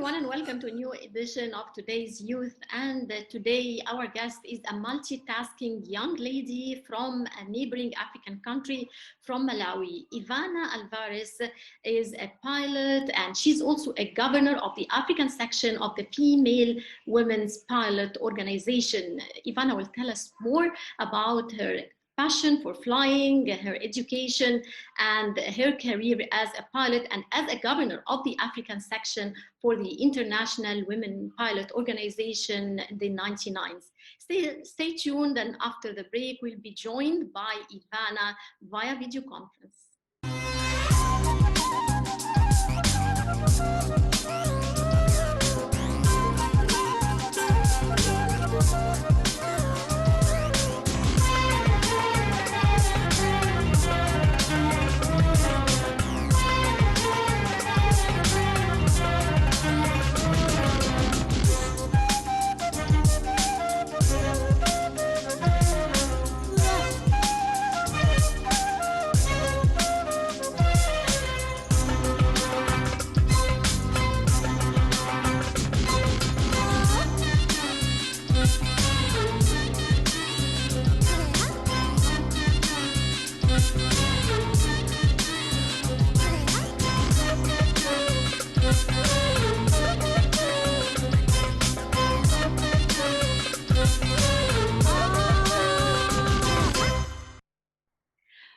everyone, and welcome to a new edition of Today's Youth. And today our guest is a multitasking young lady from a neighboring African country, from Malawi. Ivana Alvarez is a pilot, and she's also a governor of the African section of the Female Women's Pilot Organization. Ivana will tell us more about her passion for flying, her education, and her career as a pilot and as a governor of the African section for the International Women Pilot Organization in the 99s. Stay tuned, and after the break, we'll be joined by Ivana via video conference.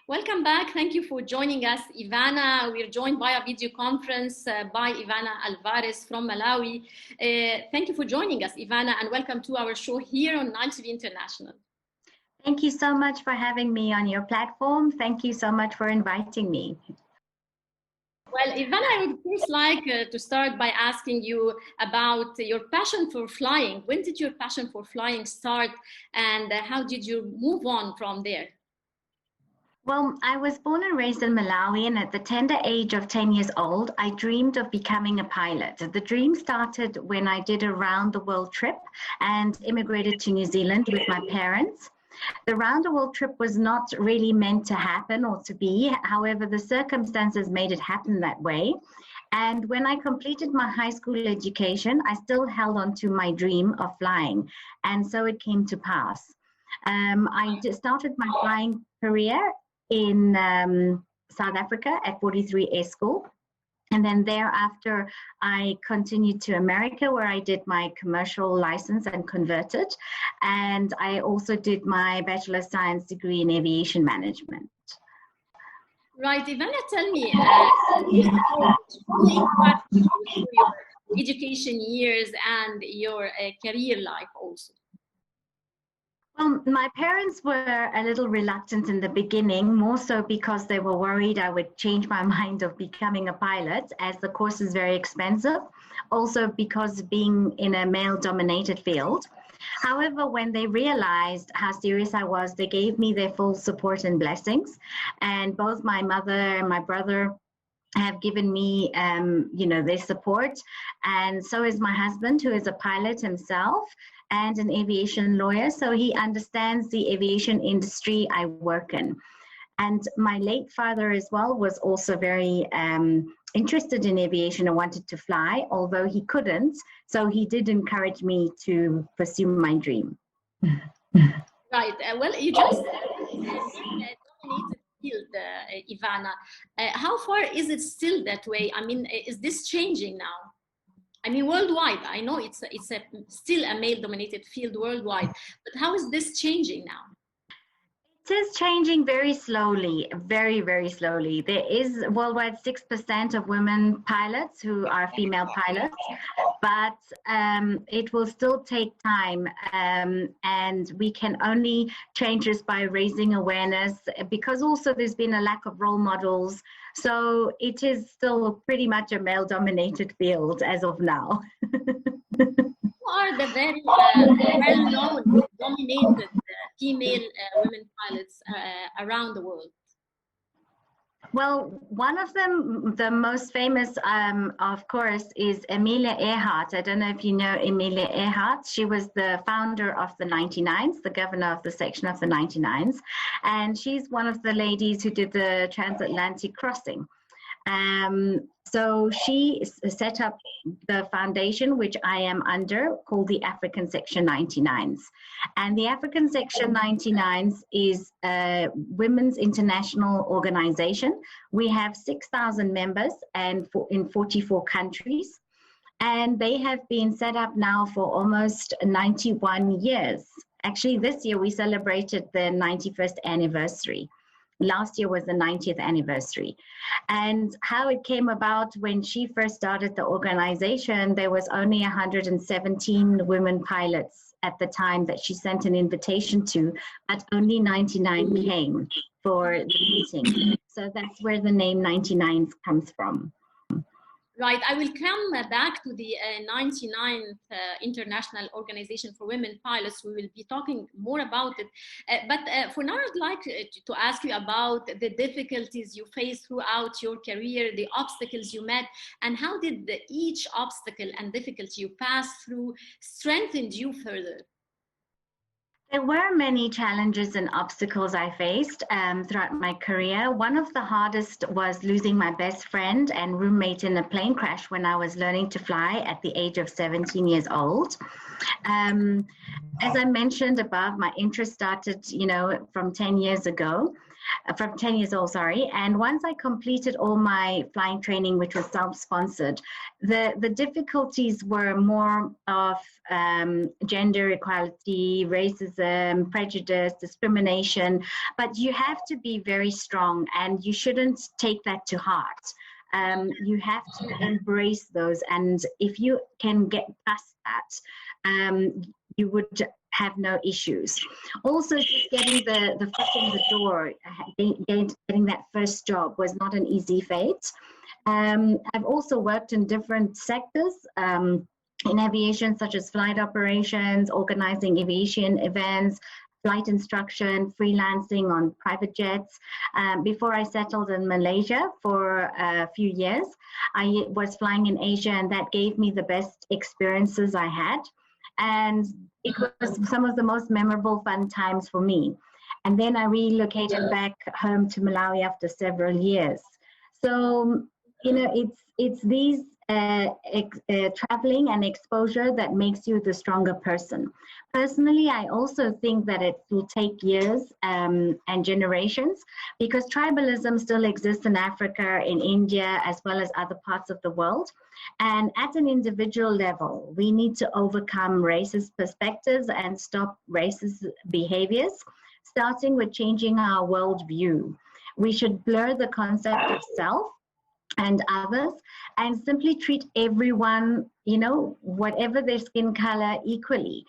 Welcome back. Thank you for joining us, Ivana. We are joined by a video conference by Ivana Alvarez from Malawi. Thank you for joining us, Ivana, and welcome to our show here on Nile TV International. Thank you so much for having me on your platform. Thank you so much for inviting me. Well, Ivana, I would first like to start by asking you about your passion for flying. When did your passion for flying start, and how did you move on from there? Well, I was born and raised in Malawi, and at the tender age of 10 years old, I dreamed of becoming a pilot. The dream started when I did a round-the-world trip and immigrated to New Zealand with my parents. The round-the-world trip was not really meant to happen or to be. However, the circumstances made it happen that way. And when I completed my high school education, I still held on to my dream of flying, and so it came to pass. I just started my flying career in South Africa at 43 Air School. And then thereafter, I continued to America, where I did my commercial license and converted. And I also did my Bachelor of Science degree in aviation management. Right, Ivana, tell me, your education years and your career life also. Well, my parents were a little reluctant in the beginning, more so because they were worried I would change my mind of becoming a pilot, as the course is very expensive, also because being in a male-dominated field. However, when they realized how serious I was, they gave me their full support and blessings. And both my mother and my brother have given me, their support. And so is my husband, who is a pilot himself and an aviation lawyer. So he understands the aviation industry I work in. And my late father as well was also very interested in aviation and wanted to fly, although he couldn't. So he did encourage me to pursue my dream. Right. Well, you just dominated field, Ivana. How far is it still that way? I mean, is this changing now? I mean, worldwide, I know it's still a male-dominated field worldwide, but how is this changing now? It is changing very slowly, very, very slowly. There is worldwide 6% of women pilots who are female pilots, but it will still take time, and we can only change this by raising awareness, because also there's been a lack of role models. So it is still pretty much a male-dominated field as of now. Who are the very well-known, dominated female women pilots around the world? Well, one of them, the most famous, of course, is Amelia Earhart. I don't know if you know Amelia Earhart. She was the founder of the 99s, the governor of the section of the 99s. And she's one of the ladies who did the transatlantic crossing. So she set up the foundation, which I am under, called the African Section 99s. And the African Section 99s is a women's international organization. We have 6,000 members and in 44 countries. And they have been set up now for almost 91 years. Actually, this year we celebrated the 91st anniversary. Last year was the 90th anniversary. And how it came about, when she first started the organization, there was only 117 women pilots at the time that she sent an invitation to, but only 99 came for the meeting. So that's where the name 99s comes from. Right, I will come back to the 99th International Organization for Women Pilots. We will be talking more about it. But for now, I'd like to ask you about the difficulties you faced throughout your career, the obstacles you met, and how did each obstacle and difficulty you passed through strengthened you further? There were many challenges and obstacles I faced throughout my career. One of the hardest was losing my best friend and roommate in a plane crash when I was learning to fly at the age of 17 years old. As I mentioned above, my interest started, from 10 years ago. From 10 years old, sorry. And once I completed all my flying training, which was self-sponsored, the difficulties were more of gender equality, racism, prejudice, discrimination. But you have to be very strong, and you shouldn't take that to heart. You have to embrace those. And if you can get past that, you would have no issues. Also, just getting the foot in the door, getting that first job was not an easy fate. I've also worked in different sectors in aviation, such as flight operations, organizing aviation events, flight instruction, freelancing on private jets. Before I settled in Malaysia for a few years, I was flying in Asia, and that gave me the best experiences I had. And it was some of the most memorable, fun times for me. And then I relocated back home to Malawi after several years. So, it's these traveling and exposure that makes you the stronger person. Personally, I also think that it will take years and generations, because tribalism still exists in Africa, in India, as well as other parts of the world. And at an individual level, we need to overcome racist perspectives and stop racist behaviors, starting with changing our worldview. We should blur the concept of self and others, and simply treat everyone, whatever their skin color, equally.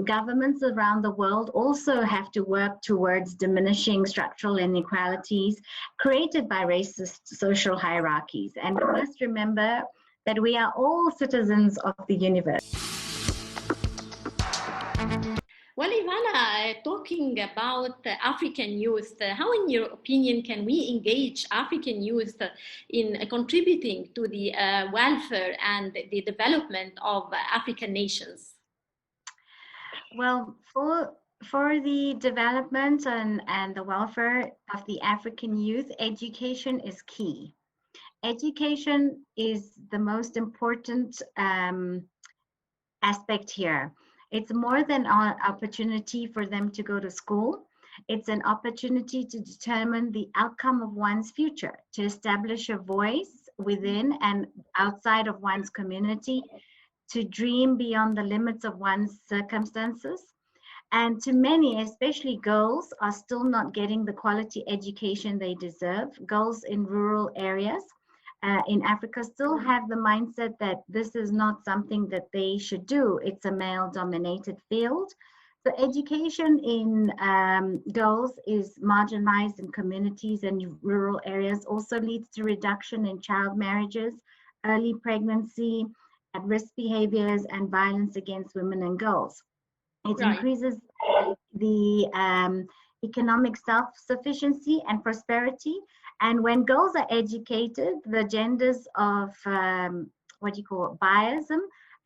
Governments around the world also have to work towards diminishing structural inequalities created by racist social hierarchies. And we must remember that we are all citizens of the universe. Well, Ivana, talking about African youth, how, in your opinion, can we engage African youth in contributing to the welfare and the development of African nations? Well, for the development and the welfare of the African youth, education is key. Education is the most important aspect here. It's more than an opportunity for them to go to school. It's an opportunity to determine the outcome of one's future, to establish a voice within and outside of one's community, to dream beyond the limits of one's circumstances. And to many, especially girls, are still not getting the quality education they deserve. Girls in rural areas in Africa still have the mindset that this is not something that they should do. It's a male-dominated field. So education in girls is marginalized in communities and rural areas, also leads to reduction in child marriages, early pregnancy, at-risk behaviors, and violence against women and girls. It increases the economic self-sufficiency and prosperity. And when girls are educated, the genders of biasm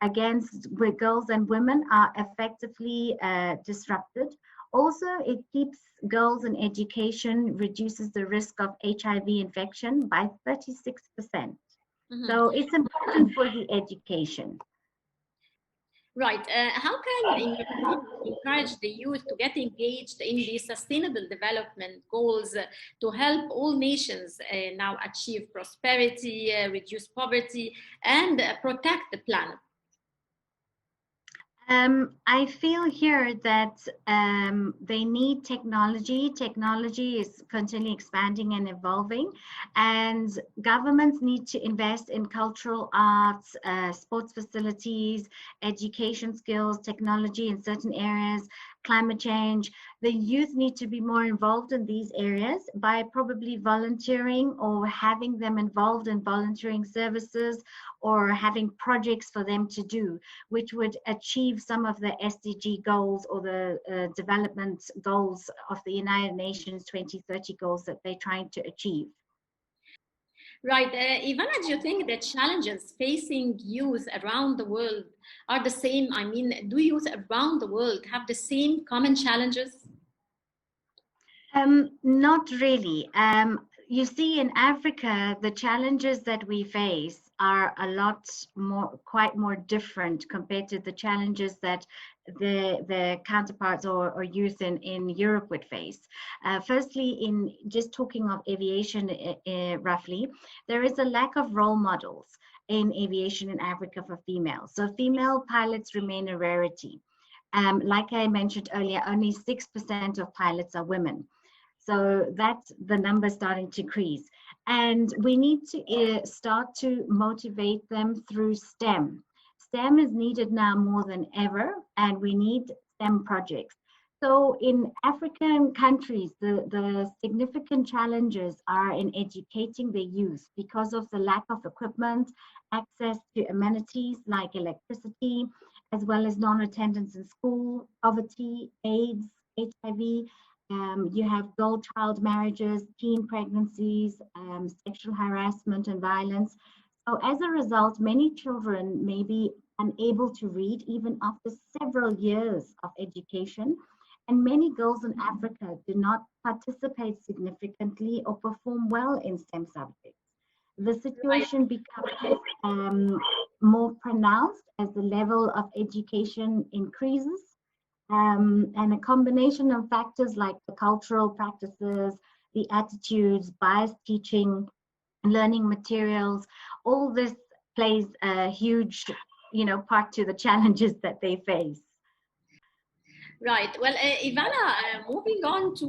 against girls and women are effectively disrupted. Also, it keeps girls in education, reduces the risk of HIV infection by 36%. Mhm. So it's important for the education. Right. How can, in your opinion, encourage the youth to get engaged in the sustainable development goals to help all nations now achieve prosperity, reduce poverty, and protect the planet? I feel here that they need technology. Technology is continually expanding and evolving, and governments need to invest in cultural arts, sports facilities, education skills, technology in certain areas, climate change. The youth need to be more involved in these areas by probably volunteering or having them involved in volunteering services or having projects for them to do, which would achieve some of the SDG goals or the development goals of the United Nations 2030 goals that they're trying to achieve. Right. Ivana, do you think the challenges facing youth around the world are the same? I mean, do youth around the world have the same common challenges? Not really. You see, in Africa, the challenges that we face are a lot more, quite more different compared to the challenges that the counterparts or youth in Europe would face. Firstly, in just talking of aviation roughly, there is a lack of role models in aviation in Africa for females. So female pilots remain a rarity. Like I mentioned earlier, only 6% of pilots are women. So that's the number starting to increase. And we need to start to motivate them through STEM. STEM is needed now more than ever, and we need STEM projects. So in African countries, the significant challenges are in educating the youth because of the lack of equipment, access to amenities like electricity, as well as non-attendance in school, poverty, AIDS, HIV. You have girl child marriages, teen pregnancies, sexual harassment and violence. So as a result, many children may be unable to read even after several years of education. And many girls in Africa do not participate significantly or perform well in STEM subjects. The Right. situation becomes more pronounced as the level of education increases, and a combination of factors like the cultural practices, the attitudes, biased teaching, learning materials, all this plays a huge, part to the challenges that they face. Right. Well, Ivana, moving on to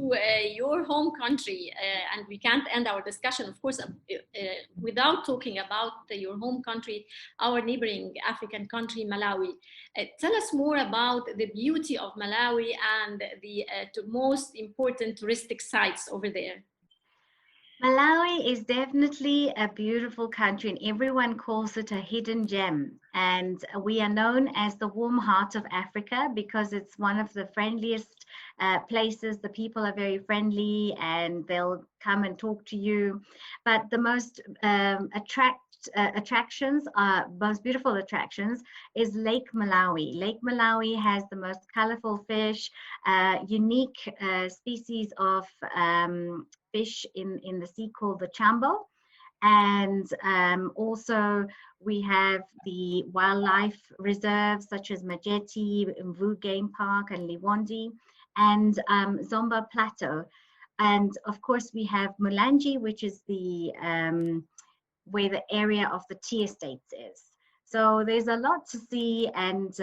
your home country, and we can't end our discussion, of course, without talking about your home country, our neighboring African country, Malawi. Tell us more about the beauty of Malawi and the most important touristic sites over there. Malawi is definitely a beautiful country, and everyone calls it a hidden gem. And we are known as the warm heart of Africa because it's one of the friendliest places. The people are very friendly and they'll come and talk to you. But the most attractions, most beautiful attractions, is Lake Malawi. Lake Malawi has the most colorful fish, unique species of fish in the sea called the chambo. And also we have the wildlife reserves such as Majeti, Mvu Game Park and Liwondi, and Zomba Plateau. And of course we have Mulanji, which is the where the area of the tea estates is. So there's a lot to see, and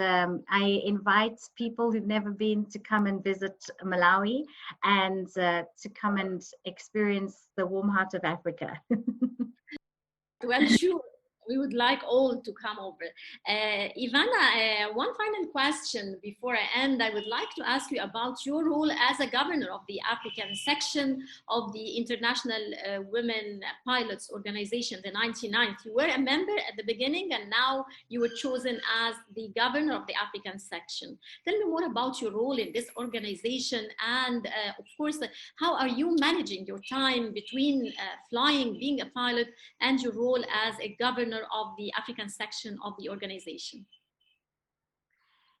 I invite people who've never been to come and visit Malawi and to come and experience the warm heart of Africa. Well, sure. We would like all to come over. Ivana, one final question before I end. I would like to ask you about your role as a governor of the African section of the International Women Pilots Organization, the 99th. You were a member at the beginning and now you were chosen as the governor of the African section. Tell me more about your role in this organization and, of course, how are you managing your time between flying, being a pilot, and your role as a governor of the African section of the organization?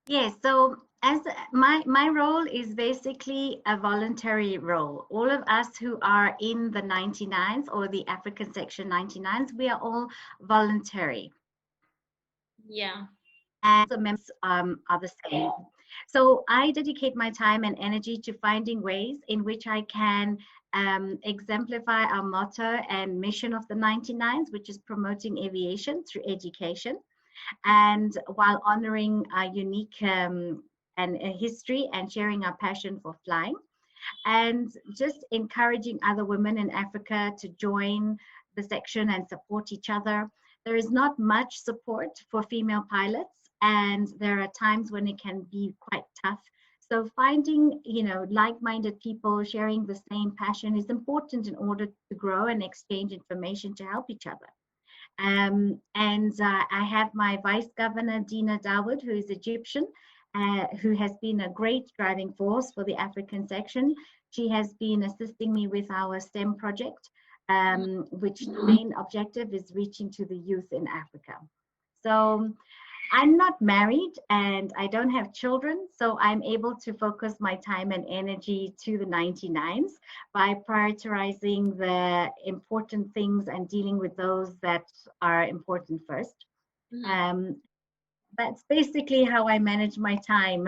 Yes, so as my role is basically a voluntary role. All of us who are in the 99s or the African Section 99s, we are all voluntary. Yeah. And the members are the same. So I dedicate my time and energy to finding ways in which I can exemplify our motto and mission of the 99s, which is promoting aviation through education, and while honoring our unique and history and sharing our passion for flying, and just encouraging other women in Africa to join the section and support each other. There is not much support for female pilots, and there are times when it can be quite tough. So finding, like-minded people sharing the same passion is important in order to grow and exchange information to help each other. And I have my Vice Governor, Dina Dawood, who is Egyptian, who has been a great driving force for the African section. She has been assisting me with our STEM project, which the main objective is reaching to the youth in Africa. So I'm not married and I don't have children, so I'm able to focus my time and energy to the 99s by prioritizing the important things and dealing with those that are important first. Mhm. Um, that's basically how I manage my time.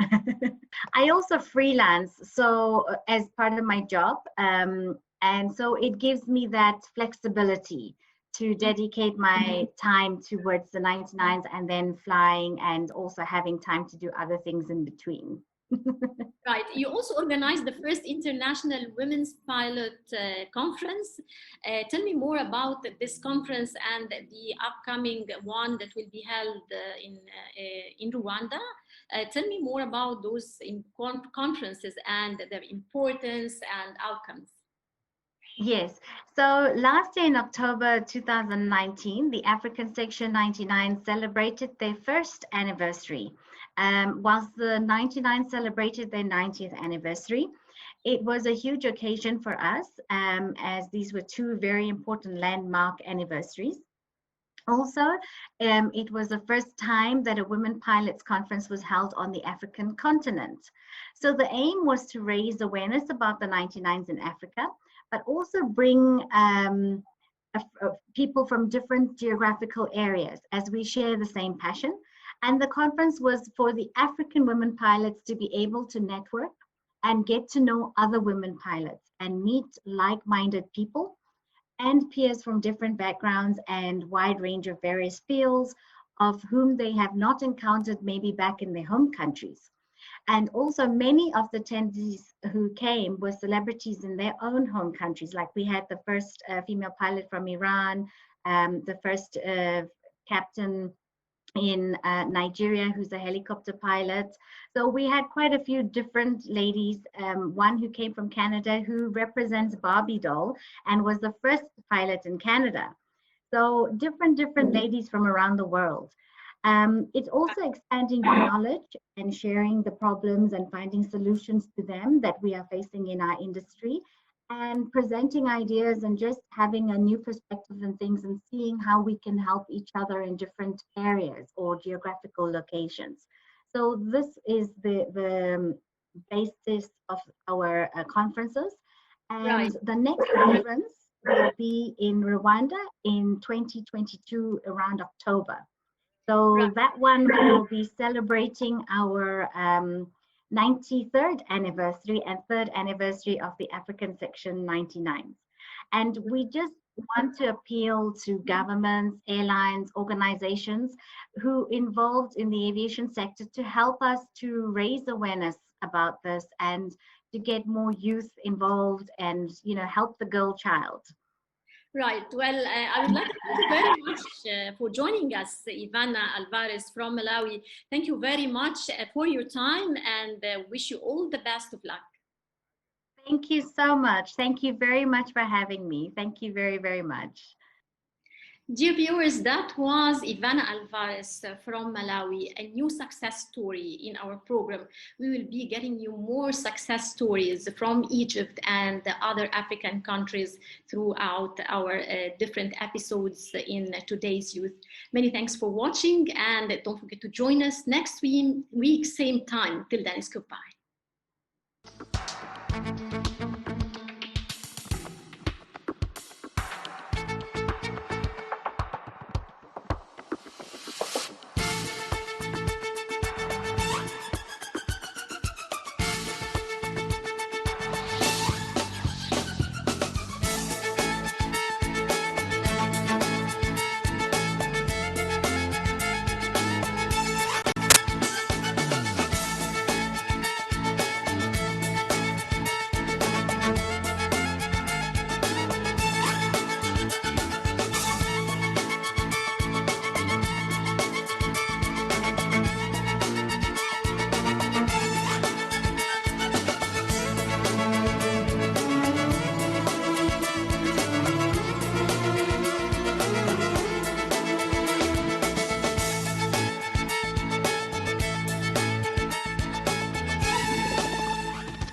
I also freelance, so as part of my job, and so it gives me that flexibility to dedicate my time towards the 99s and then flying and also having time to do other things in between. Right. You also organized the first International Women's Pilot Conference. Tell me more about this conference and the upcoming one that will be held in Rwanda. Tell me more about those conferences and their importance and outcomes. Yes. So last year in October 2019, the African Section 99 celebrated their first anniversary. Whilst the 99 celebrated their 90th anniversary, it was a huge occasion for us, as these were two very important landmark anniversaries. Also, it was the first time that a Women Pilots Conference was held on the African continent. So the aim was to raise awareness about the 99s in Africa, but also bring people from different geographical areas as we share the same passion. And the conference was for the African women pilots to be able to network and get to know other women pilots and meet like-minded people and peers from different backgrounds and wide range of various fields of whom they have not encountered maybe back in their home countries. And also many of the attendees who came were celebrities in their own home countries. Like we had the first female pilot from Iran, the first captain in Nigeria, who's a helicopter pilot. So we had quite a few different ladies. One who came from Canada who represents Barbie doll and was the first pilot in Canada. So different ladies from around the world. It's also expanding the knowledge and sharing the problems and finding solutions to them that we are facing in our industry, and presenting ideas and just having a new perspective on things and seeing how we can help each other in different areas or geographical locations. So this is the basis of our conferences. Right. And the next conference will be in Rwanda in 2022 around October. Right. So that one will be celebrating our 93rd anniversary and third anniversary of the African Section 99s. And we just want to appeal to governments, airlines, organizations who involved in the aviation sector to help us to raise awareness about this and to get more youth involved and help the girl child. Right. Well, I would like to thank you very much for joining us, Ivana Alvarez from Malawi. Thank you very much for your time and wish you all the best of luck. Thank you so much. Thank you very much for having me. Thank you very, very much. Dear viewers, that was Ivana Alvarez from Malawi, a new success story in our program. We will be getting you more success stories from Egypt and the other African countries throughout our different episodes in today's youth. Many thanks for watching, and don't forget to join us next week, same time. Till then, it's goodbye.